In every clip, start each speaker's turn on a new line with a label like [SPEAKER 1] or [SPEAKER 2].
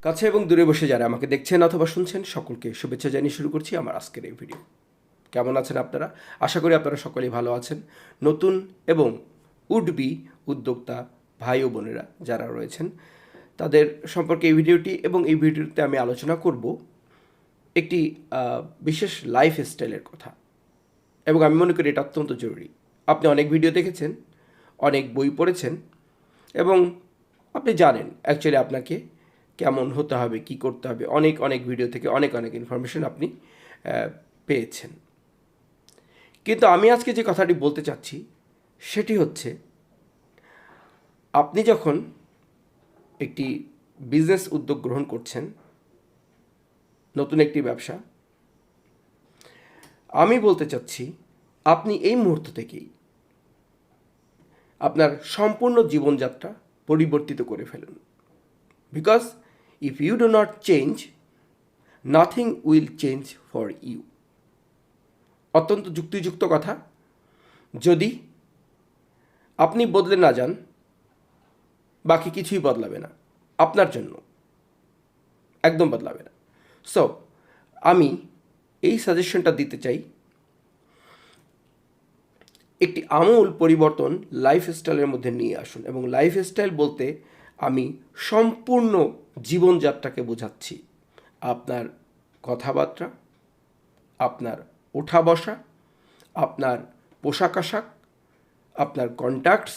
[SPEAKER 1] কাছে এবং দূরে বসে যারা আমাকে দেখছেন অথবা শুনছেন সকলকে শুভেচ্ছা জানিয়ে শুরু করছি আমার আজকের এই ভিডিও। কেমন আছেন আপনারা? আশা করি আপনারা সকলেই ভালো আছেন। নতুন এবং উডবি উদ্যোক্তা ভাই ও বোনেরা যারা রয়েছেন তাদের সম্পর্কে এই ভিডিওটি, এবং এই ভিডিওতে আমি আলোচনা করব একটি বিশেষ লাইফ স্টাইলের কথা, এবং আমি মনে করি এটা অত্যন্ত জরুরি। আপনি অনেক ভিডিও দেখেছেন, অনেক বই পড়েছেন, এবং আপনি জানেন অ্যাকচুয়ালি আপনাকে কেমন হতে হবে, কি করতে হবে, অনেক অনেক ভিডিও থেকে অনেক অনেক ইনফরমেশন আপনি পেয়েছেন। কিন্তু আমি আজকে যে কথাটি বলতে চাচ্ছি সেটি হচ্ছে, আপনি যখন একটি বিজনেস উদ্যোগ গ্রহণ করছেন, নতুন একটি ব্যবসা, আমি বলতে চাচ্ছি আপনি এই মুহূর্ত থেকেই আপনার সম্পূর্ণ জীবনযাত্রা পরিবর্তিত করে ফেলুন। Because if you do not change, nothing will change for you. অত্যন্ত যুক্তিযুক্ত কথা। যদি আপনি বদলে না যান, বাকি কিছুই বদলাবে না আপনার জন্য, একদম বদলাবে না। সো আমি এই সাজেশনটা দিতে চাই, একটি আমূল পরিবর্তন লাইফস্টাইলের মধ্যে নিয়ে আসুন। এবং লাইফস্টাইল বলতে আমি সম্পূর্ণ জীবনযাত্রাকে বোঝাচ্ছি। আপনার কথাবার্তা, আপনার ওঠা বসা, আপনার পোশাক আশাক, আপনার কন্ট্যাক্টস,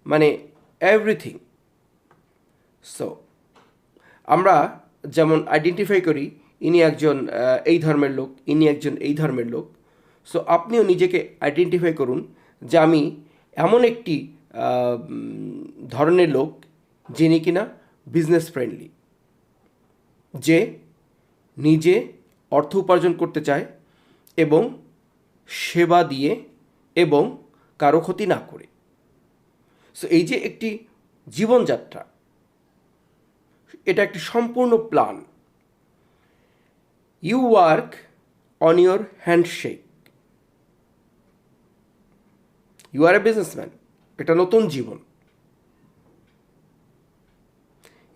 [SPEAKER 1] মানে এভরিথিং। সো আমরা যেমন আইডেন্টিফাই করি ইনি একজন এই ধর্মের লোক, ইনি একজন এই ধর্মের লোক। সো আপনিও নিজেকে আইডেন্টিফাই করুন যে আমি এমন একটি ধরনের লোক যিনি কিনা বিজনেস ফ্রেন্ডলি, যে নিজে অর্থ উপার্জন করতে চায় এবং সেবা দিয়ে এবং কারো ক্ষতি না করে। সো এই যে একটি জীবনযাত্রা, এটা একটি সম্পূর্ণ plan. You work on your handshake. You are a businessman. এটা নতুন জীবন।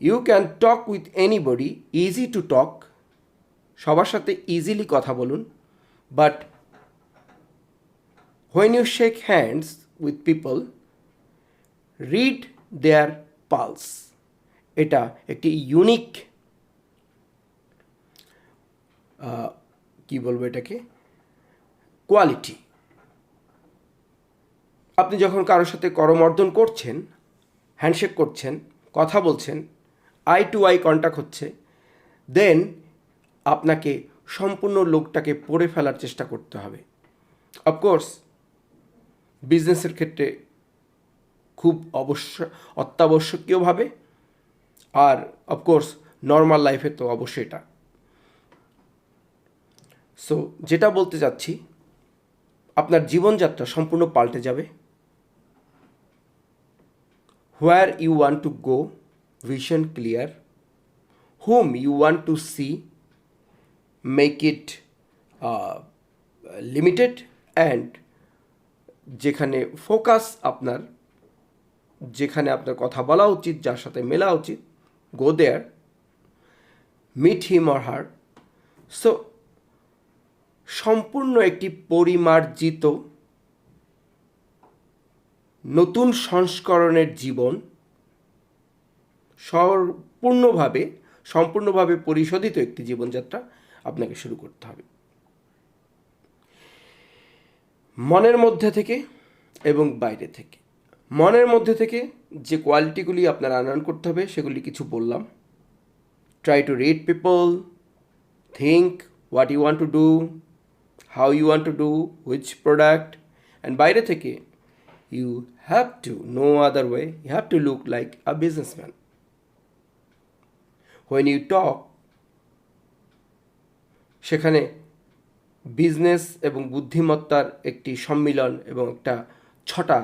[SPEAKER 1] You can talk with anybody, easy to talk. সবার সাথে ইজিলি কথা বলুন। But when you shake hands with people, read their pulse. এটা একটি ইউনিক, কি বলবো এটাকে, কোয়ালিটি। আপনি যখন কারোর সাথে করমর্দন করছেন, হ্যান্ডশেক করছেন, কথা বলছেন, আই টু আই কন্ট্যাক্ট হচ্ছে, দেন আপনাকে সম্পূর্ণ লোকটাকে পড়ে ফেলার চেষ্টা করতে হবে। অফকোর্স বিজনেসের ক্ষেত্রে খুব অত্যাবশ্যকীয়ভাবে, আর অফকোর্স নর্মাল লাইফে তো অবশ্যই এটা। সো যেটা বলতে চাচ্ছি, আপনার জীবনযাত্রা সম্পূর্ণ পাল্টে যাবে। Where you want to go, vision clear. whom you want to see, make it limited, and যেখানে ফোকাস আপনার, যেখানে আপনার কথা বলা উচিত, যার সাথে মেলা উচিত, go there, meet him or her. So সম্পূর্ণ একটি পরিমার্জিত নতুন সংস্করণের জীবন, সম্পূর্ণভাবে পরিশোধিত একটি জীবনযাত্রা আপনাকে শুরু করতে হবে। মনের মধ্যে থেকে এবং বাইরে থেকে। মনের মধ্যে থেকে যে কোয়ালিটিগুলি আপনার আনয়ন করতে হবে সেগুলি কিছু বললাম। Try to read people, think what you want to do, how you want to do, which product. And বাইরে থেকে you have to, no other way, you have to look like a businessman. When you talk, সেখানে business এবং বুদ্ধিমত্তার একটি সম্মিলন এবং একটা ছটা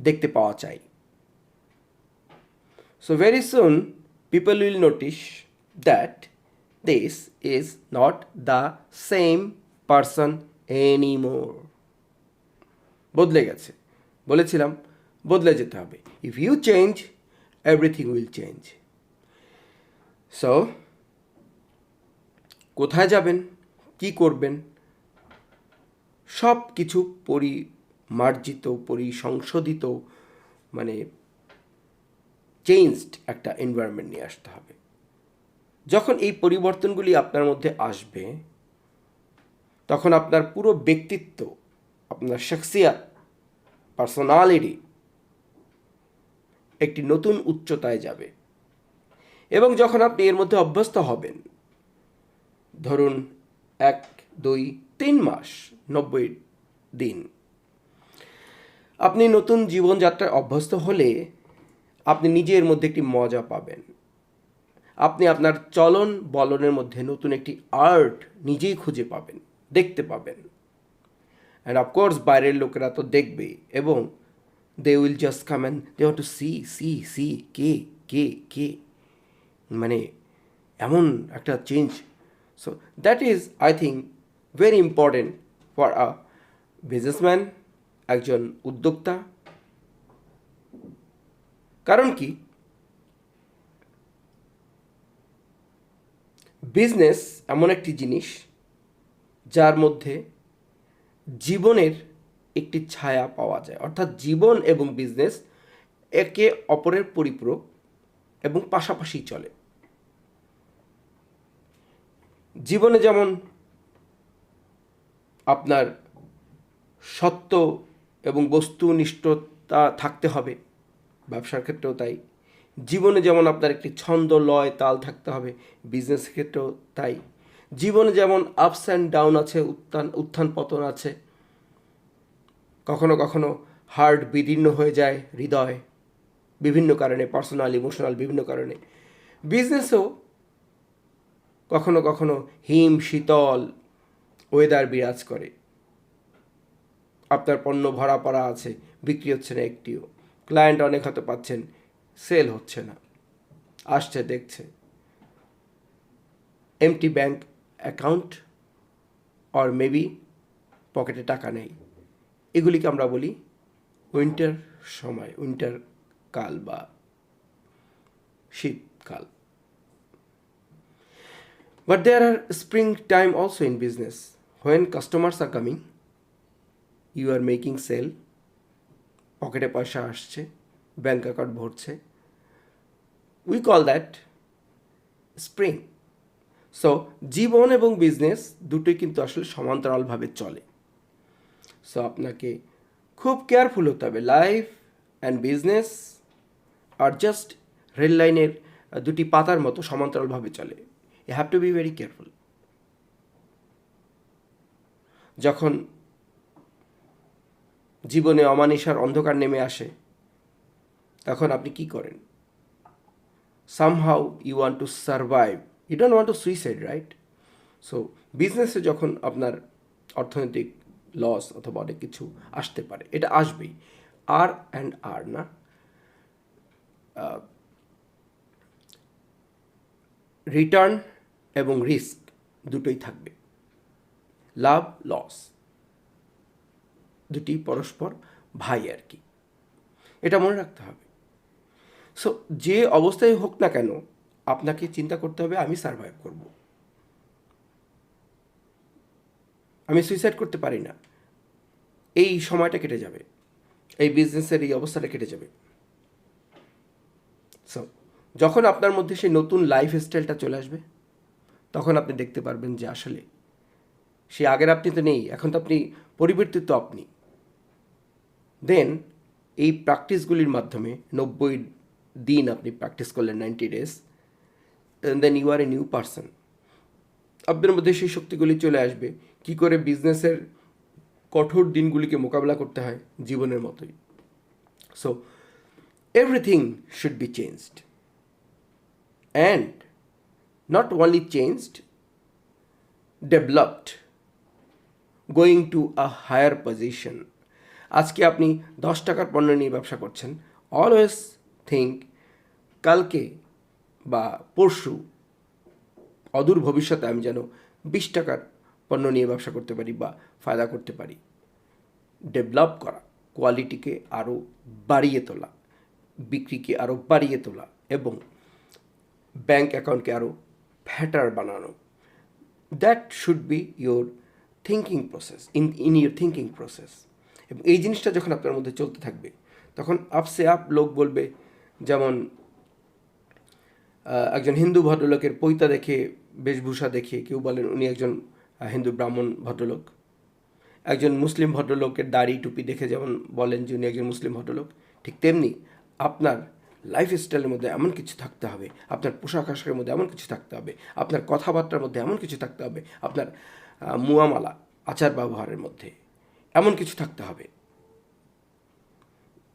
[SPEAKER 1] দেখতে পাওয়া চাই। So very soon people will notice that this is not the same person anymore. বদলে গেছে, বলেছিলাম বদলে যেতে হবে। If you change, everything will change. So কোথায় যাবেন, কি করবেন, সব কিছু পরিমার্জিত, পরিসংশোধিত, মানে চেঞ্জড একটা এনভায়রনমেন্ট নিয়ে আসতে হবে। যখন এই পরিবর্তনগুলি আপনার মধ্যে আসবে, তখন আপনার পুরো ব্যক্তিত্ব, আপনার শখসিয়াত, পার্সোনালিটি একটি নতুন উচ্চতায় যাবে। এবং যখন আপনি এর মধ্যে অভ্যস্ত হবেন, ধরুন 1, 2, 3 মাস, 90 দিন, আপনি নতুন জীবনযাত্রায় অভ্যস্ত হলে আপনি নিজের মধ্যে একটি মজা পাবেন। আপনি আপনার চলন বলনের মধ্যে নতুন একটি আর্ট নিজেই খুঁজে পাবেন, দেখতে পাবেন। অ্যান্ড অফকোর্স বাইরের লোকেরা তো দেখবেই, এবং they will just come and they want to see কে কে কে মানে এমন একটা change. So that is, I think, very important for a businessman, একজন উদ্যোক্তা। কারণ কি, বিজনেস এমন একটি জিনিস যার মধ্যে জীবনের একটি ছায়া পাওয়া যায়। অর্থাৎ জীবন এবং বিজনেস একে অপরের পরিপূরক এবং পাশাপাশি চলে। জীবনে যেমন আপনার সত্য এবং বস্তুনিষ্ঠতা থাকতে হবে, ব্যবসার ক্ষেত্রেও তাই। জীবনে যেমন আপনার একটি ছন্দ, লয়, তাল থাকতে হবে, বিজনেসের ক্ষেত্রেও তাই। জীবনে যেমন আপস অ্যান্ড ডাউন আছে, উত্থান পতন আছে, কখনো কখনো হার্ট বিদীর্ণ হয়ে যায়, হৃদয়, বিভিন্ন কারণে, পার্সোনাল, ইমোশনাল, বিভিন্ন কারণে। বিজনেসেও কখনো কখনো হিম শীতল ওয়েদার বিরাজ করে। আপনার পণ্য ভরা পড়া আছে, বিক্রি হচ্ছে না একটিও, ক্লায়েন্ট অনেক হতে পাচ্ছেন, সেল হচ্ছে না, আসছে দেখছে, empty bank account, or maybe পকেটে টাকা নেই। এগুলিকে আমরা বলি উইন্টার সময়, উইন্টার কাল বা শীতকাল। But there are spring time also in business. When customers are coming, you are making sale, পকেটে পয়সা আসছে, ব্যাংক অ্যাকাউন্ট ভরছে, we call that spring. So জীবন এবং বিজনেস দুটোই কিন্তু আসলে সমান্তরালভাবে চলে। সো আপনাকে খুব কেয়ারফুল হতে হবে। Life and business are just rail লাইনের দুটি পাতার মতো সমান্তরালভাবে চলে। You have to be very careful. যখন জীবনে অমানিসার অন্ধকার নেমে আসে, তখন আপনি কি করেন? Somehow you want to survive, you don't want to suicide, right? So বিজনেসে যখন আপনার অর্থনৈতিক লস অথবা অনেক কিছু আসতে পারে, এটা আসবেই, আর অ্যান্ড আর না, রিটার্ন এবং রিস্ক দুটোই থাকবে। লাভ লস দুটি পরস্পর ভাই আর কি, এটা মনে রাখতে হবে। সো যে অবস্থায় হোক না কেন, আপনাকে চিন্তা করতে হবে আমি সার্ভাইভ করব, আমি সুইসাইড করতে পারি না, এই সময়টা কেটে যাবে, এই বিজনেসের এই অবস্থাটা কেটে যাবে। সো যখন আপনার মধ্যে সেই নতুন লাইফ স্টাইলটা চলে আসবে, তখন আপনি দেখতে পারবেন যে আসলে সে আগের আপনি তো নেই, এখন তো আপনি পরিবর্তিত আপনি। দেন এই প্র্যাকটিসগুলির মাধ্যমে 90 দিন আপনি প্র্যাকটিস করলেন, 90 days, then you are a new person. আপনার মধ্যে সেই শক্তিগুলি চলে আসবে, কি করে বিজনেসের কঠোর দিনগুলিকে মোকাবেলা করতে হয়, জীবনের মতোই। So everything should be changed, and not only changed, developed, going to a higher position. আজকে আপনি 10 টাকার পণ্য নিয়ে ব্যবসা করছেন, অলওয়েজ থিঙ্ক কালকে বা পরশু, অদূর ভবিষ্যতে আমি যেন 20 টাকার পণ্য নিয়ে ব্যবসা করতে পারি বা ফায়দা করতে পারি। ডেভেলপ করা, কোয়ালিটিকে আরও বাড়িয়ে তোলা, বিক্রিকে আরও বাড়িয়ে তোলা, এবং ব্যাঙ্ক অ্যাকাউন্টকে আরও ফ্যাটার বানানো। That should be your thinking process, in your thinking process. এবং এই জিনিসটা যখন আপনার মধ্যে চলতে থাকবে তখন আপসে আপ লোক বলবে, যেমন একজন হিন্দু ভদ্রলোকের পৈতা দেখে, বেশভূষা দেখে কেউ বলেন উনি একজন হিন্দু ব্রাহ্মণ ভদ্রলোক। একজন মুসলিম ভদ্রলোকের দাড়ি টুপি দেখে যেমন বলেন যে উনি একজন মুসলিম ভদ্রলোক, ঠিক তেমনি আপনার লাইফস্টাইলের মধ্যে এমন কিছু থাকতে হবে, আপনার পোশাক আশাকের মধ্যে এমন কিছু থাকতে হবে, আপনার কথাবার্তার মধ্যে এমন কিছু থাকতে হবে, আপনার মুয়ামালা আচার ব্যবহারের মধ্যে এমন কিছু থাকতে হবে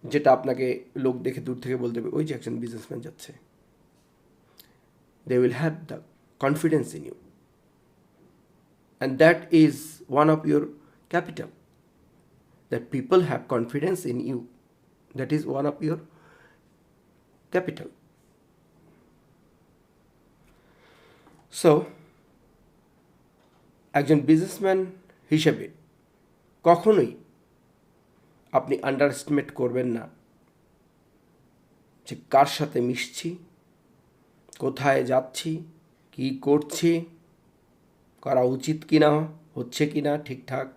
[SPEAKER 1] যেটা আপনাকে লোক দেখে দূর থেকে বলতে হবে ওই যে একজন বিজনেসম্যান যাচ্ছে। They will have the confidence in you, and that is one of your capital, that people have confidence in you. That is one of your capital. So একজন বিজনেসম্যান হিসেবে কখনোই আপনি আন্ডারএস্টিমেট করবেন না যে কার সাথে মিশছি, কোথায় যাচ্ছি, কি করছি, করা উচিত কিনা, হচ্ছে কিনা ঠিকঠাক,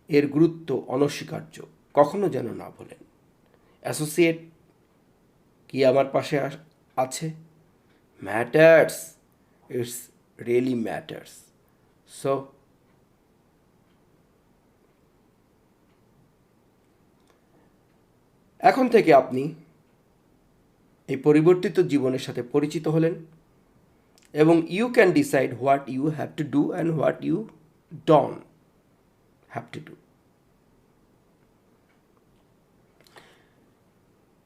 [SPEAKER 1] এর গুরুত্ব অনস্বীকার্য। কখনো যেন না বলেন। অ্যাসোসিয়েট কি আমার পাশে আছে, matters, it's really matters. So এখন থেকে আপনি এই পরিবর্তিত জীবনের সাথে পরিচিত হলেন এবং you can decide what you have to do and what you don't have to do.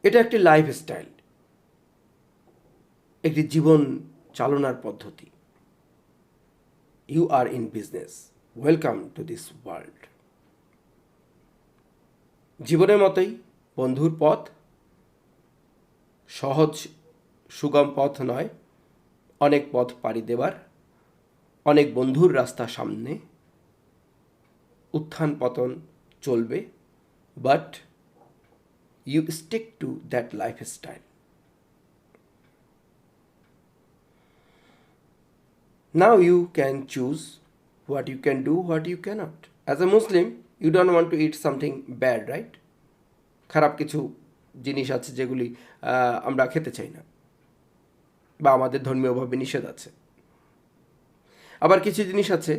[SPEAKER 1] এটা একটি লাইফস্টাইল, একটি জীবন চালনার পদ্ধতি। You are in business, welcome to this world. জীবনের মতোই বন্ধুর পথ সহজ সুগম পথ নয়, অনেক পথ পাড়ি দেবার, অনেক বন্ধুর রাস্তা সামনে, উত্থান পতন চলবে, but you stick to that lifestyle. Now you can choose what you can do, what you cannot. As a Muslim, you don't want to eat something bad, right? খারাপ কিছু জিনিস আছে যেগুলি আমরা খেতে চাই না বা আমাদের ধর্মীয়ভাবে নিষেধ আছে। আবার কিছু জিনিস আছে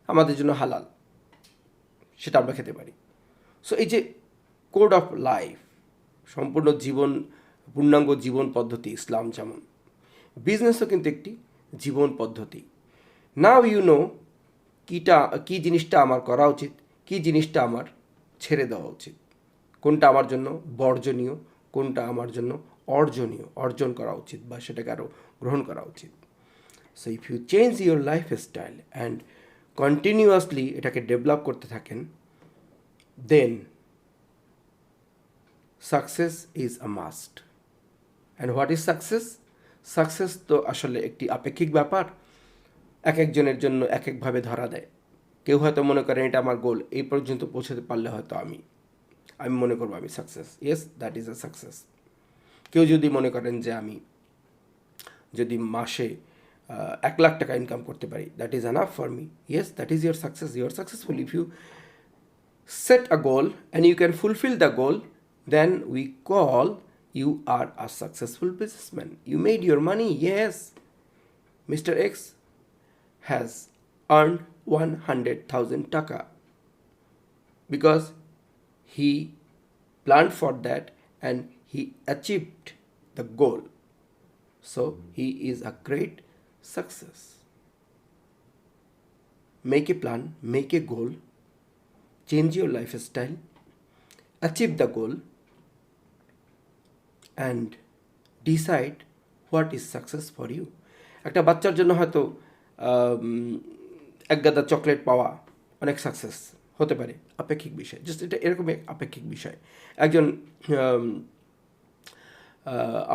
[SPEAKER 1] আমাদের জন্য হালাল, সেটা আমরা খেতে পারি। সো এই যে কোড অফ লাইফ, সম্পূর্ণ জীবন, পূর্ণাঙ্গ জীবন পদ্ধতি ইসলাম যেমন, বিজনেসও কিন্তু একটি জীবন পদ্ধতি। নাও ইউ নো কী জিনিসটা আমার করা উচিত, কী জিনিসটা আমার ছেড়ে দেওয়া উচিত, কোনটা আমার জন্য বর্জনীয়, কোনটা আমার জন্য অর্জন করা উচিত বা সেটাকে আরও গ্রহণ করা উচিত। So if you change your lifestyle and continuously এটাকে ডেভেলপ করতে থাকেন, then success is a must. And what is success? Success তো আসলে একটি আপেক্ষিক ব্যাপার, এক একজনের জন্য এক একভাবে ধরা দেয়। কেউ হয়তো মনে করেন এটা আমার গোল, এই পর্যন্ত পৌঁছাতে পারলে হয়তো আমি মনে করবো আমি success, yes that is a success. কেউ যদি মনে করেন যে আমি যদি মাসে 1,00,000 টাকা ইনকাম করতে পারি, that is enough for me, yes that is your success. You are successful if you set a goal and you can fulfill the goal, then we call you are a successful businessman. You made your money, yes. Mr. X has earned 100,000 taka because he planned for that and he achieved the goal. So he is a great success. Make a plan, make a goal, change your lifestyle, achieve the goal, and decide what is success for you. একটা বাচ্চার জন্য হয়তো এক গাদা chocolate পাওয়া অনেক success হতে পারে, আপেক্ষিক বিষয়, জাস্ট এটা এরকমই আপেক্ষিক বিষয়। একজন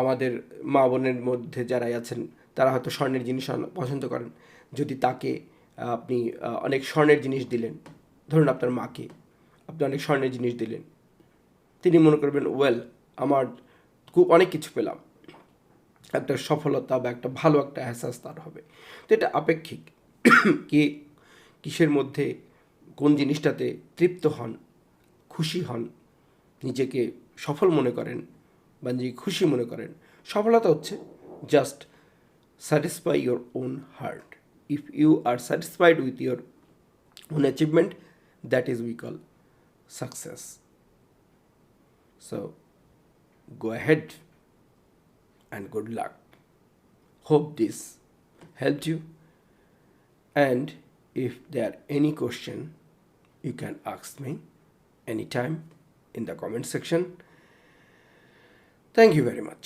[SPEAKER 1] আমাদের মা বোনের মধ্যে যারাই আছেন তারা হয়তো স্বর্ণের জিনিস পছন্দ করেন। যদি তাকে আপনি অনেক স্বর্ণের জিনিস দিলেন, ধরুন আপনার মাকে আপনি অনেক স্বর্ণের জিনিস দিলেন, তিনি মনে করবেন ওয়েল আমার খুব অনেক কিছু পেলাম, একটা সফলতা বা একটা ভালো একটা এহসাস তার হবে। তো এটা আপেক্ষিক। কে কিসের মধ্যে কোন জিনিসটাতে তৃপ্ত হন, খুশি হন, নিজেকে সফল মনে করেন বা নিজেকে খুশি মনে করেন। সফলতা হচ্ছে just satisfy your own heart. If you are satisfied with your own achievement, that is we call success. So go ahead and good luck. Hope this helped you, and if there are any question, you can ask me anytime in the comment section. Thank you very much.